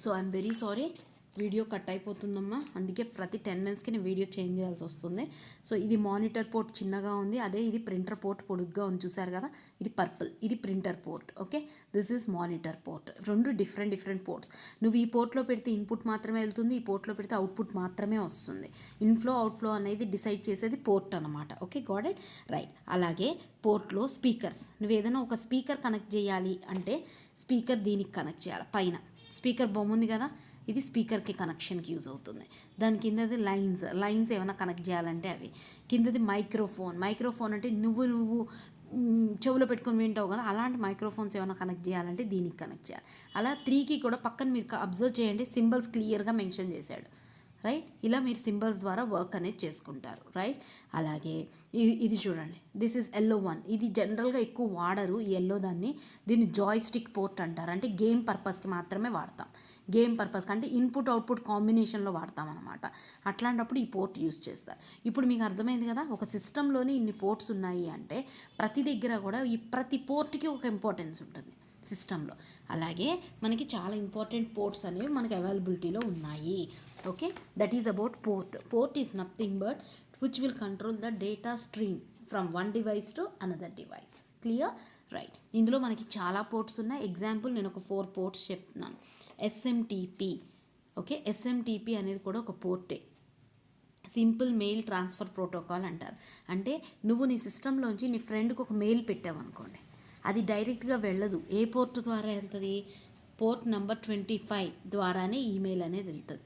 So I'm very sorry, video cut అయిపోతుందమ్మా. అందుకే ప్రతి 10 minutesకి నేను వీడియో చేంజ్ చేయాల్సి వస్తుంది. సో ఇది మానిటర్ పోర్ట్ చిన్నగా ఉంది, అదే ఇది ప్రింటర్ పోర్ట్ పొడుగ్గా ఉంది, చూసారు కదా. ఇది పర్పుల్, ఇది printer port. Okay, this is monitor port. రెండు డిఫరెంట్ పోర్ట్స్. నువ్వు ఈ పోర్ట్లో పెడితే ఇన్పుట్ మాత్రమే వెళ్తుంది, ఈ పోర్ట్లో పెడితే అవుట్పుట్ మాత్రమే వస్తుంది. ఇన్ఫ్లో అవుట్ఫ్లో అనేది డిసైడ్ చేసేది పోర్ట్ అనమాట. Okay, got it right. అలాగే పోర్ట్లో స్పీకర్స్, నువ్వు ఏదైనా ఒక స్పీకర్ కనెక్ట్ చేయాలి అంటే స్పీకర్ దీనికి కనెక్ట్ చేయాలి. పైన స్పీకర్ బొమ్మ ఉంది కదా, ఇది స్పీకర్కి కనెక్షన్కి యూజ్ అవుతుంది. దాని కిందది లైన్స్ ఏమైనా కనెక్ట్ చేయాలంటే అవి. కిందది మైక్రోఫోన్ అంటే నువ్వు చెవులో పెట్టుకొని వింటావు కదా, అలాంటి మైక్రోఫోన్స్ ఏమైనా కనెక్ట్ చేయాలంటే దీనికి కనెక్ట్ చేయాలి. అలా 3కి కూడా పక్కన మీరు అబ్జర్వ్ చేయండి, సింబల్స్ క్లియర్గా మెన్షన్ చేశాడు. రైట్, ఇలా మీరు సింబల్స్ ద్వారా వర్క్ అనేది చేసుకుంటారు. రైట్, అలాగే ఇది చూడండి, దిస్ ఈజ్ ఎల్లో 1. ఇది జనరల్గా ఎక్కువ వాడరు ఈ ఎల్లో దాన్ని. దీన్ని జాయ్ స్టిక్ పోర్ట్ అంటారు. అంటే గేమ్ పర్పస్కి మాత్రమే వాడతాం. గేమ్ పర్పస్కి అంటే ఇన్పుట్ అవుట్పుట్ కాంబినేషన్లో వాడతాం అనమాట. అట్లాంటప్పుడు ఈ పోర్ట్ యూజ్ చేస్తారు. ఇప్పుడు మీకు అర్థమైంది కదా, ఒక సిస్టంలోని ఇన్ని పోర్ట్స్ ఉన్నాయి అంటే ప్రతి దగ్గర కూడా ఈ ప్రతి పోర్ట్కి ఒక ఇంపార్టెన్స్ ఉంటుంది సిస్టంలో. అలాగే మనకి చాలా ఇంపార్టెంట్ పోర్ట్స్ అనేవి మనకి అవైలబిలిటీలో ఉన్నాయి. Okay, that is about port is nothing but which will control the data stream from one device to another device. Clear? Right. ఇందులో మనకి చాలా పోర్ట్స్ ఉన్నాయి. ఎగ్జాంపుల్ నేను ఒక 4 పోర్ట్స్ చెప్తున్నాను. ఎస్ఎంటీపీ. ఓకే, ఎస్ఎంటీపీ అనేది కూడా ఒక పోర్టే. సింపుల్ మెయిల్ ట్రాన్స్ఫర్ ప్రోటోకాల్ అంటారు. అంటే నువ్వు నీ సిస్టంలోంచి నీ ఫ్రెండ్కి ఒక మెయిల్ పెట్టావు అనుకోండి, అది డైరెక్ట్గా వెళ్ళదు. ఏ పోర్ట్ ద్వారా వెళ్తుంది? పోర్ట్ నెంబర్ 25 ద్వారానే ఈమెయిల్ అనేది వెళ్తుంది.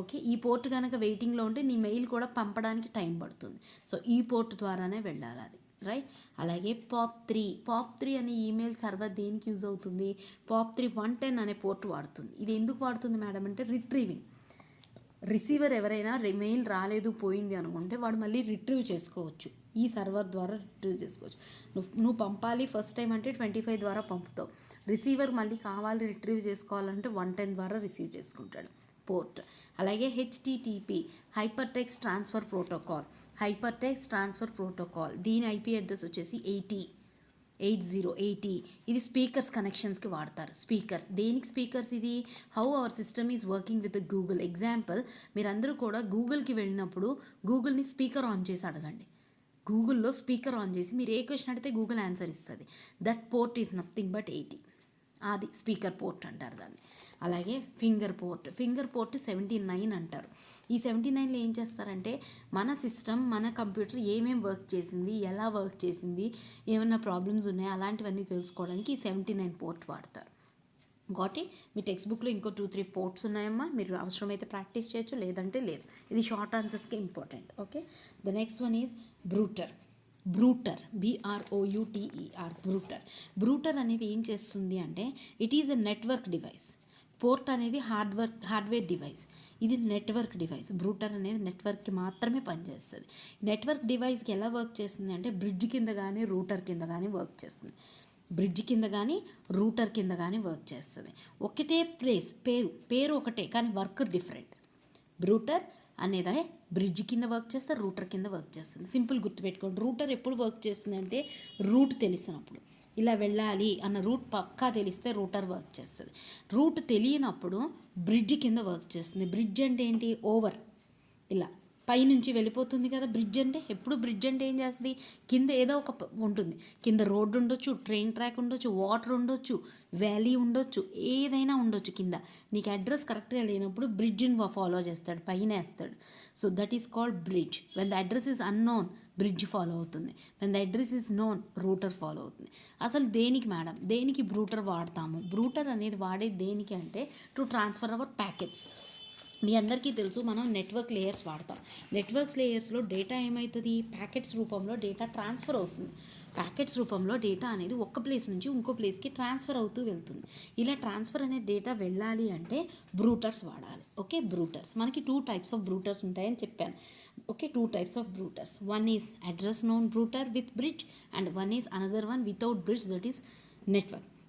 ఓకే, ఈ పోర్ట్ కనుక వెయిటింగ్లో ఉంటే నీ మెయిల్ కూడా పంపడానికి టైం పడుతుంది. సో ఈ పోర్ట్ ద్వారానే వెళ్ళాలి అది. రైట్. అలాగే POP3 అనే ఈమెయిల్ సర్వర్ దేనికి యూజ్ అవుతుంది? POP3 110 అనే పోర్ట్ వాడుతుంది. ఇది ఎందుకు వాడుతుంది మేడం అంటే రిట్రీవింగ్. రిసీవర్ ఎవరైనా మెయిల్ రాలేదు పోయింది అనుకుంటే వాడు మళ్ళీ రిట్రీవ్ చేసుకోవచ్చు. ఈ సర్వర్ ద్వారా రిట్రీవ్ చేసుకోవచ్చు. నువ్వు పంపాలి ఫస్ట్ టైం అంటే 25 ద్వారా పంపుతావు. రిసీవర్ మళ్ళీ కావాలి రిట్రీవ్ చేసుకోవాలంటే 110 ద్వారా రిసీవ్ చేసుకుంటాడు పోర్ట్. అలాగే HTTP, hyper text transfer protocol. దీని IP అడ్రస్ వచ్చేసి 80. ఇది స్పీకర్స్ కనెక్షన్స్కి వాడతారు. స్పీకర్స్ దేనికి స్పీకర్స్? ఇది how our system is working with Google. Example, మీరందరూ కూడా గూగుల్కి వెళ్ళినప్పుడు గూగుల్ని స్పీకర్ ఆన్ చేసి అడగండి. గూగుల్లో స్పీకర్ ఆన్ చేసి మీరు ఏ క్వశ్చన్ అడిగితే గూగుల్ ఆన్సర్ ఇస్తుంది. That port is nothing but 80. అది స్పీకర్ పోర్ట్ అంటారు దాన్ని. అలాగే ఫింగర్ పోర్ట్ 79 అంటారు. ఈ 79లో ఏం చేస్తారంటే మన సిస్టమ్, మన కంప్యూటర్ ఏమేమి వర్క్ చేసింది, ఎలా వర్క్ చేసింది, ఏమైనా ప్రాబ్లమ్స్ ఉన్నాయా అలాంటివన్నీ తెలుసుకోవడానికి ఈ 79 పోర్ట్ వాడతారు. Got it? మీ టెక్స్ట్ బుక్లో ఇంకో 2-3 పోర్ట్స్ ఉన్నాయమ్మా, మీరు అవసరమైతే ప్రాక్టీస్ చేయొచ్చు, లేదంటే లేదు. ఇది షార్ట్ ఆన్సర్స్కి important. Okay, the next one is brouter. BROUTER brouter అనేది ఏం చేస్తుంది అంటే it is a network device. Port అనేది హార్డ్వేర్ డివైస్, ఇది నెట్వర్క్ డివైస్. బ్రూటర్ అనేది నెట్వర్క్కి మాత్రమే పనిచేస్తుంది. నెట్వర్క్ డివైస్కి ఎలా వర్క్ చేస్తుంది అంటే బ్రిడ్జ్ కింద కానీ రూటర్ కింద కానీ వర్క్ చేస్తుంది. బ్రిడ్జ్ కింద కానీ రూటర్ కింద కానీ వర్క్ చేస్తుంది. ఒకటే పేరు ఒకటే కానీ వర్క్ డిఫరెంట్. బ్రూటర్ అనేది బ్రిడ్జ్ కింద వర్క్ చేస్తే రూటర్ కింద వర్క్ చేస్తుంది. సింపుల్ గుర్తుపెట్టుకోండి. రూటర్ ఎప్పుడు వర్క్ చేస్తుంది అంటే రూట్ తెలిసినప్పుడు, ఇలా వెళ్ళాలి అన్న రూట్ పక్కా తెలిస్తే రూటర్ వర్క్ చేస్తుంది. రూట్ తెలియనప్పుడు బ్రిడ్జ్ కింద వర్క్ చేస్తుంది. బ్రిడ్జ్ అంటే ఏంటి? ఓవర్, ఇలా పైనుంచి వెళ్ళిపోతుంది కదా బ్రిడ్జ్ అంటే. ఎప్పుడు బ్రిడ్జ్ అంటే ఏం చేస్తుంది? కింద ఏదో ఒక ఉంటుంది, కింద రోడ్డు ఉండొచ్చు, ట్రైన్ ట్రాక్ ఉండొచ్చు, వాటర్ ఉండొచ్చు, వ్యాలీ ఉండొచ్చు, ఏదైనా ఉండొచ్చు కింద. నీకు అడ్రస్ కరెక్ట్గా లేనప్పుడు బ్రిడ్జ్ని ఫాలో చేస్తాడు, పైన వేస్తాడు. So that is called bridge. When the address is unknown bridge follow అవుతుంది. When the address is known router follow అవుతుంది. అసలు దేనికి మేడం, దేనికి బ్రూటర్ వాడతాము? బ్రూటర్ అనేది వాడేది దేనికి అంటే టు ట్రాన్స్ఫర్ అవర్ ప్యాకెట్స్. మీ అందరికీ తెలుసు మనం నెట్వర్క్ లేయర్స్ వాడతాం. నెట్వర్క్స్ లేయర్స్లో డేటా ఏమవుతుంది? ప్యాకెట్స్ రూపంలో డేటా ట్రాన్స్ఫర్ అవుతుంది. ప్యాకెట్స్ రూపంలో డేటా అనేది ఒక ప్లేస్ నుంచి ఇంకో ప్లేస్కి ట్రాన్స్ఫర్ అవుతూ వెళ్తుంది. ఇలా ట్రాన్స్ఫర్ అనే డేటా వెళ్ళాలి అంటే బ్రూటర్స్ వాడాలి. ఓకే, బ్రూటర్స్ మనకి 2 types ఆఫ్ బ్రూటర్స్ ఉంటాయని చెప్పాను. Okay, 2 types of brouters. One is address known brouter with bridge and one is another one without bridge, that is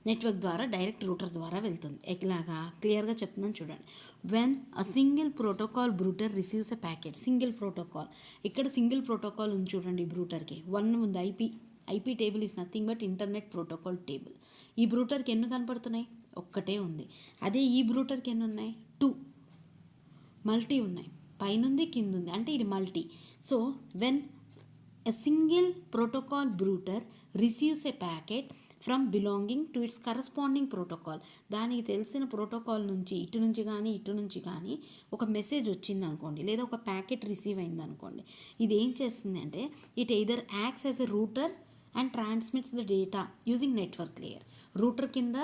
network ద్వారా డైరెక్ట్ రూటర్ ద్వారా వెళ్తుంది. ఎలాగా క్లియర్గా చెప్తున్నాను చూడండి. When a single protocol brouter receives a packet. Single protocol, ఇక్కడ single protocol ఉంది చూడండి. బ్రూటర్కి 1 ఉంది, IP table is nothing but internet protocol table. ఈ బ్రూటర్కి ఎన్ని కనపడుతున్నాయి? ఒక్కటే ఉంది. అదే ఈ బ్రూటర్కి ఎన్ని ఉన్నాయి? 2 మల్టీ ఉన్నాయి. పైనుంది కిందుంది అంటే ఇది multi. So when a single protocol brouter receives a packet from belonging to its corresponding protocol, దానికి తెలిసిన ప్రోటోకాల్ నుంచి ఇటు నుంచి కానీ ఒక మెసేజ్ వచ్చింది అనుకోండి, లేదా ఒక ప్యాకెట్ రిసీవ్ అయింది అనుకోండి, ఇది ఏం చేస్తుంది అంటే it either acts as a router and transmits the data using network layer. Router కింద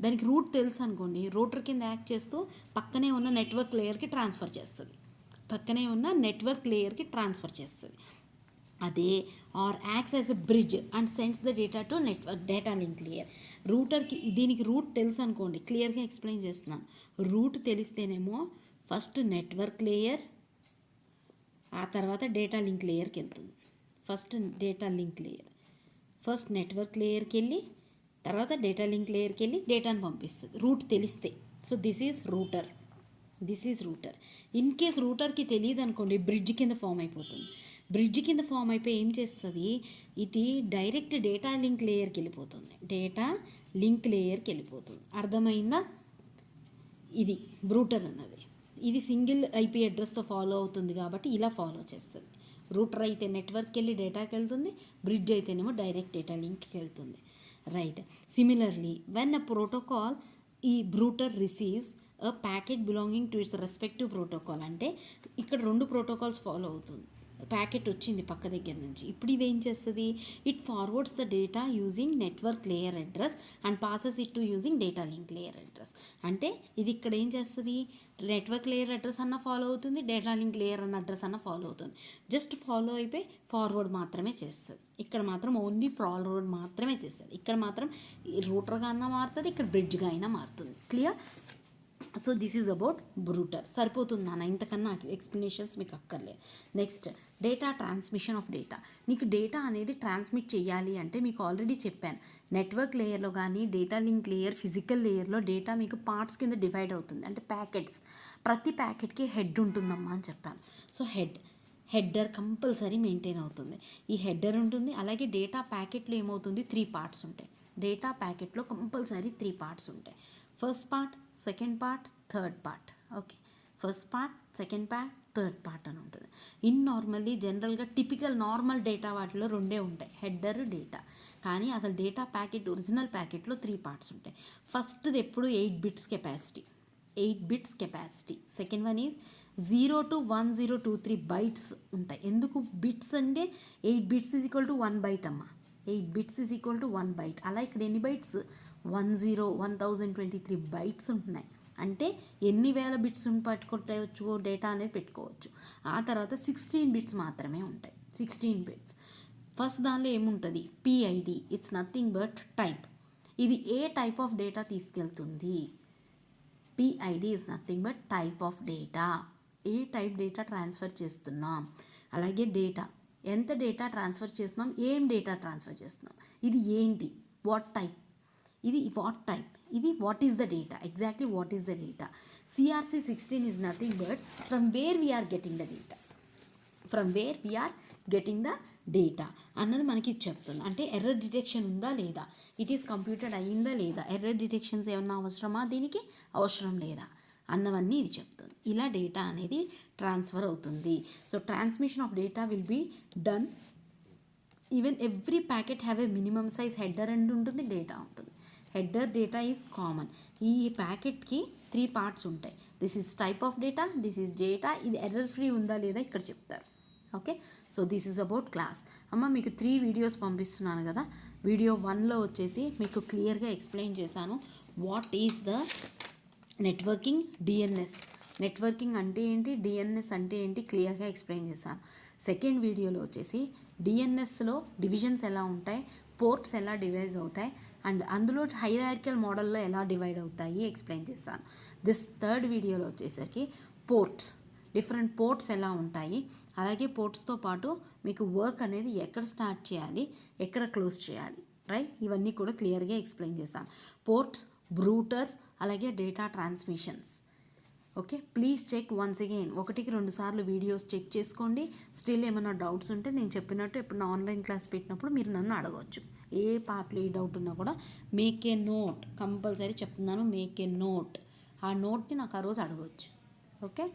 దానికి రూట్ తెలుసు అనుకోండి, రూటర్ కింద యాక్ట్ చేస్తూ పక్కనే ఉన్న నెట్వర్క్ లేయర్కి ట్రాన్స్ఫర్ చేస్తుంది. అదే or acts as a bridge and sends the data to network data link layer. రూటర్కి దీనికి రూట్ తెలుసు అనుకోండి, క్లియర్గా ఎక్స్ప్లెయిన్ చేస్తున్నాను. రూట్ తెలిస్తేనేమో ఫస్ట్ నెట్వర్క్ లేయర్, ఆ తర్వాత డేటా లింక్ లేయర్కి వెళ్తుంది. ఫస్ట్ నెట్వర్క్ లేయర్కి వెళ్ళి తర్వాత డేటా లింక్ లేయర్కి వెళ్ళి డేటాను పంపిస్తుంది రూట్ తెలిస్తే. So this is router. In case రూటర్కి తెలియదు అనుకోండి, బ్రిడ్జ్ కింద ఫామ్ అయిపోతుంది. బ్రిడ్జ్ కింద ఫామ్ అయిపోయి ఏం చేస్తుంది, ఇది డైరెక్ట్ డేటా లింక్ లేయర్కి వెళ్ళిపోతుంది. అర్థమైందా? ఇది బ్రూటర్ అన్నది. ఇది సింగిల్ ఐపీ అడ్రస్తో ఫాలో అవుతుంది కాబట్టి ఇలా ఫాలో చేస్తుంది. రూటర్ అయితే నెట్వర్క్కి వెళ్ళి డేటాకి వెళ్తుంది, బ్రిడ్జ్ అయితేనేమో డైరెక్ట్ డేటా లింక్కి వెళ్తుంది. Right. Similarly when a protocol ఈ brouter receives a packet belonging to its respective protocol, అంటే ఇక్కడ 2 ప్రోటోకాల్స్ ఫాలో అవుతుంది. ప్యాకెట్ వచ్చింది పక్క దగ్గర నుంచి. ఇప్పుడు ఇది ఏం చేస్తుంది, it forwards the data using network layer address and passes it to using data link layer address. అంటే ఇది ఇక్కడ ఏం చేస్తుంది, నెట్వర్క్ లేయర్ అడ్రస్ అన్న ఫాలో అవుతుంది, డేటా లింక్ లేయర్ అన్న అడ్రస్ అన్న ఫాలో అవుతుంది. జస్ట్ ఫాలో అయిపోయి ఫార్వర్డ్ మాత్రమే చేస్తుంది. ఇక్కడ మాత్రం ఓన్లీ ఫార్వర్డ్ మాత్రమే చేస్తుంది. ఇక్కడ మాత్రం రూటర్గా అన్నా మారుతుంది, ఇక్కడ బ్రిడ్జ్గా అయినా మారుతుంది. Clear? So this is about brouter. సరిపోతుంది నాన్న, ఇంతకన్నా ఎక్స్ప్లెనేషన్స్ మీకు అక్కర్లేదు. Next, data transmission of data. నీకు డేటా అనేది ట్రాన్స్మిట్ చేయాలి అంటే మీకు ఆల్రెడీ చెప్పాను, నెట్వర్క్ లేయర్లో కానీ డేటా లింక్ లేయర్ ఫిజికల్ లేయర్లో డేటా మీకు పార్ట్స్ కింద డివైడ్ అవుతుంది, అంటే ప్యాకెట్స్. ప్రతి ప్యాకెట్కి హెడ్ ఉంటుందమ్మా అని చెప్పాను. సో హెడ్డర్ కంపల్సరీ మెయింటైన్ అవుతుంది. ఈ హెడ్డర్ ఉంటుంది. అలాగే డేటా ప్యాకెట్లో ఏమవుతుంది, 3 పార్ట్స్ ఉంటాయి. డేటా ప్యాకెట్లో కంపల్సరీ 3 పార్ట్స్ ఉంటాయి. First part, second part, third part. Okay, first part, second part, third part అని ఉంటుంది. నార్మల్లీ జనరల్గా టిపికల్ నార్మల్ డేటా వాటిలో 2 ఉంటాయి, హెడ్డర్, డేటా. కానీ అసలు డేటా ప్యాకెట్ ఒరిజినల్ ప్యాకెట్లో 3 పార్ట్స్ ఉంటాయి. ఫస్ట్ది ఎప్పుడు 8 bits capacity. Second one is 0 to 1023 bytes ఉంటాయి. ఎందుకు బిట్స్ అంటే 8 bits is equal to 1 byte అమ్మ. 8 bits is equal to 1 byte. అలా ఇక్కడ ఎన్ని బైట్స్, 1023 బైట్స్ ఉంటున్నాయి. అంటే ఎన్ని వేల బిట్స్ పట్టుకోవచ్చు డేటా అనేది పెట్టుకోవచ్చు. ఆ తర్వాత 16 బిట్స్ మాత్రమే ఉంటాయి. 16 బిట్స్. ఫస్ట్ దానిలో ఏముంటుంది, PID. It's nothing but type. ఇది ఏ టైప్ ఆఫ్ డేటా తీసుకెళ్తుంది, PID is nothing but type of data. A type data transfer చేస్తున్నాం. అలాగే డేటా, ఎంత డేటా ట్రాన్స్ఫర్ చేస్తున్నాం, ఏం డేటా ట్రాన్స్ఫర్ చేస్తున్నాం, ఇది ఏంటి, వాట్ టైప్, ఇది వాట్ టైప్, ఇది what is the data, exactly what is the data. CRC16 is nothing but from where we are getting the data అన్నది మనకి చెప్తుంది. అంటే ఎర్రర్ డిటెక్షన్ ఉందా లేదా, ఇట్ ఈస్ కంప్యూటెడ్ అయ్యిందా లేదా, ఎర్రర్ డిటెక్షన్స్ ఏమన్నా అవసరమా, దీనికి అవసరం లేదా అన్నవన్నీ ఇది చెప్తుంది. ఇలా డేటా అనేది ట్రాన్స్ఫర్ అవుతుంది. So transmission of data will be done. Even every packet have a minimum size header and ఉంటుంది, డేటా ఉంటుంది. Header data is common. ఈ ప్యాకెట్కి 3 పార్ట్స్ ఉంటాయి. This is type of data, this is data. ఇది error free ఉందా లేదా ఇక్కడ చెప్తారు. Okay, so this is about class. అమ్మ మీకు 3 వీడియోస్ పంపిస్తున్నాను కదా. వీడియో 1లో వచ్చేసి మీకు క్లియర్గా ఎక్స్ప్లెయిన్ చేశాను what is the networking, DNS. Networking అంటే ఏంటి, డిఎన్ఎస్ అంటే ఏంటి క్లియర్గా ఎక్స్ప్లెయిన్ చేశాను. సెకండ్ వీడియోలో వచ్చేసి డిఎన్ఎస్లో డివిజన్స్ ఎలా ఉంటాయి, పోర్ట్స్ ఎలా డివైజ్ అవుతాయి, అండ్ అందులో హైరార్కికల్ మోడల్లో ఎలా డివైడ్ అవుతాయి ఎక్స్ప్లెయిన్ చేస్తాను. దిస్ థర్డ్ వీడియోలో వచ్చేసరికి డిఫరెంట్ పోర్ట్స్ ఎలా ఉంటాయి, అలాగే పోర్ట్స్తో పాటు మీకు వర్క్ అనేది ఎక్కడ స్టార్ట్ చేయాలి, ఎక్కడ క్లోజ్ చేయాలి, రైట్, ఇవన్నీ కూడా క్లియర్గా ఎక్స్ప్లెయిన్ చేశాను. పోర్ట్స్, బ్రూటర్స్, అలాగే data transmissions. Okay, please check once again, 1-2 సార్లు వీడియోస్ చెక్ చేసుకోండి. స్టిల్ ఏమైనా డౌట్స్ ఉంటే నేను చెప్పినట్టు ఎప్పుడు ఆన్లైన్ క్లాస్ పెట్టినప్పుడు మీరు నన్ను అడగవచ్చు. ఏ పార్ట్లో ఏ డౌట్ ఉన్నా కూడా మేక్ ఏ నోట్, కంపల్సరీ చెప్తున్నాను, మేక్ ఏ నోట్. ఆ నోట్ని నాకు ఆ రోజు అడగవచ్చు. ఓకే.